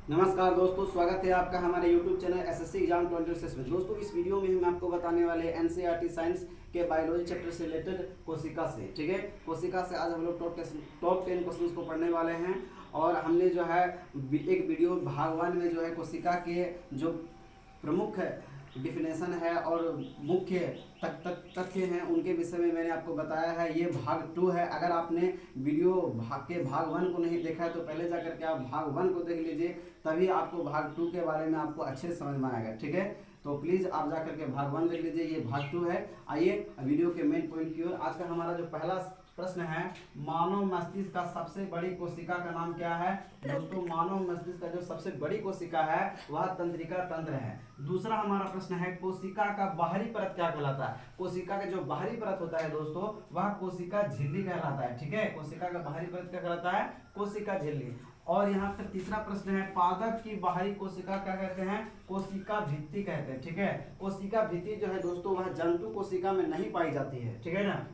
नमस्कार दोस्तों, स्वागत है आपका हमारे YouTube चैनल एसएससी एग्जाम 2026 में। दोस्तों इस वीडियो में हम आपको बताने वाले एनसीईआरटी साइंस के बायोलॉजी चैप्टर से रिलेटेड कोशिका से, ठीक है। कोशिका से आज हम लोग टॉप 10 क्वेश्चंस को पढ़ने वाले हैं। और हमने जो है एक वीडियो भाग 1 में जो है कोशिका के जो प्रमुख डिफिनेशन है और मुख्य तथ्य हैं उनके विषय में मैंने आपको बताया है। ये भाग 2 है। अगर आपने वीडियो भाग 1 को नहीं देखा है तो पहले जाकर के आप भाग 1 को देख लीजिए, तभी आपको भाग 2 के बारे में आपको अच्छे से समझ में आएगा, ठीक है। तो प्लीज़ आप जाकर के भाग 1 देख लीजिए, ये भाग 2 है। आइए वीडियो के मेन पॉइंट की ओर। आज का हमारा जो पहला प्रश्न है, मानव मस्तिष्क का सबसे बड़ी कोशिका का नाम क्या है? दोस्तों मानव मस्तिष्क का जो सबसे बड़ी कोशिका है वह तंत्रिका तंत्र है। दूसरा हमारा प्रश्न है, कोशिका का बाहरी परत क्या कहलाता है? कोशिका का जो बाहरी परत होता है दोस्तों वह कोशिका झिल्ली कहलाता है, ठीक है। कोशिका का बाहरी परत क्या कहलाता है? कोशिका झिल्ली। और यहाँ पर तीसरा प्रश्न है, पादप की बाहरी कोशिका क्या कहते हैं? कोशिका भित्ति कहते हैं, ठीक है। कोशिका भित्ति जो है दोस्तों वह जंतु कोशिका में नहीं पाई जाती है, ठीक है ना।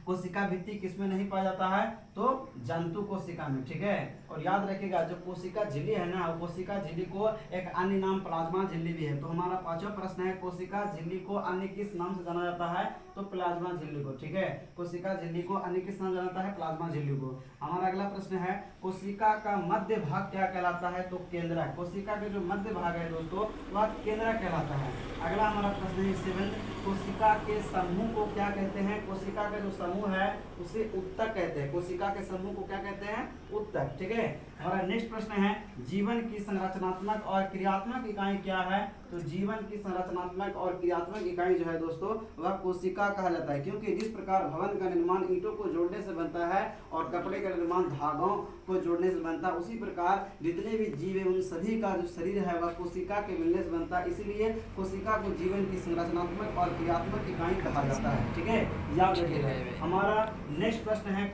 कोशिका भित्ति किसमें नहीं पाया जाता है? तो जंतु कोशिका में, ठीक है। और याद रखिएगा जो कोशिका झिल्ली है ना, कोशिका झिल्ली को एक अन्य नाम प्लाज्मा झिल्ली भी है। तो हमारा पांचवा प्रश्न है, कोशिका झिल्ली को अन्य किस नाम से जाना जाता है? तो प्लाज्मा झिल्ली को, ठीक है। कोशिका झिल्ली को अन्य किस नाम से जाना जाता है? प्लाज्मा झिल्ली को। हमारा अगला प्रश्न है, कोशिका का मध्य भाग क्या कहलाता है? तो केंद्रक। कोशिका का जो मध्य भाग है दोस्तों वह केंद्रक कहलाता है। अगला हमारा प्रश्न है 7, कोशिका के समूह को क्या कहते हैं? कोशिका का जो समूह है उसे उत्तक कहते हैं। कोशिका के समूह को क्या कहते हैं? उत्तक, ठीक है। हमारा नेक्स्ट प्रश्न है, जीवन की संरचनात्मक और क्रियात्मक इकाई क्या है? तो जीवन की संरचनात्मक और क्रियात्मक इकाई जो है दोस्तों वह कोशिका कहा जाता है। क्योंकि जिस प्रकार भवन का निर्माण ईंटों को जोड़ने से बनता है और कपड़े का निर्माण धागों को जोड़ने से बनता है, उसी प्रकार जितने भी जीव है उन सभी का जो शरीर है वह कोशिका के मिलने से बनता है। इसीलिए कोशिका को जीवन की संरचनात्मक और क्रियात्मक इकाई कहा जाता है, ठीक है। याद रखिएगा। हमारा नेक्स्ट प्रश्न है,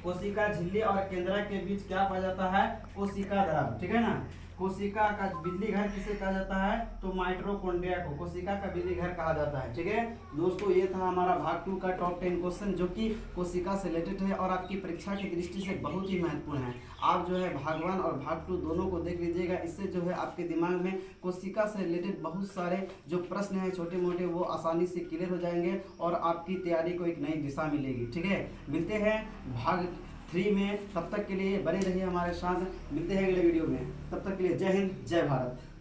कोशिका झिल्ली और केंद्रक के बीच क्या पाया जाता है? कोशिका द्रव, ठीक है ना। कोशिका का बिजली घर किसे कहा जाता है? तो माइटोकॉन्ड्रिया को कोशिका का बिजली घर कहा जाता है, ठीक है। दोस्तों ये था हमारा भाग 2 का टॉप 10 क्वेश्चन जो कि कोशिका से रिलेटेड है और आपकी परीक्षा की दृष्टि से बहुत ही महत्वपूर्ण है। आप जो है भाग 1 और भाग 2 दोनों को देख लीजिएगा। इससे जो है आपके दिमाग में कोशिका से रिलेटेड बहुत सारे जो प्रश्न हैं छोटे मोटे वो आसानी से क्लियर हो जाएंगे और आपकी तैयारी को एक नई दिशा मिलेगी, ठीक है। मिलते हैं भाग 3 में, तब तक के लिए बने रहिए हमारे साथ। मिलते हैं अगले वीडियो में, तब तक के लिए जय हिंद, जय भारत।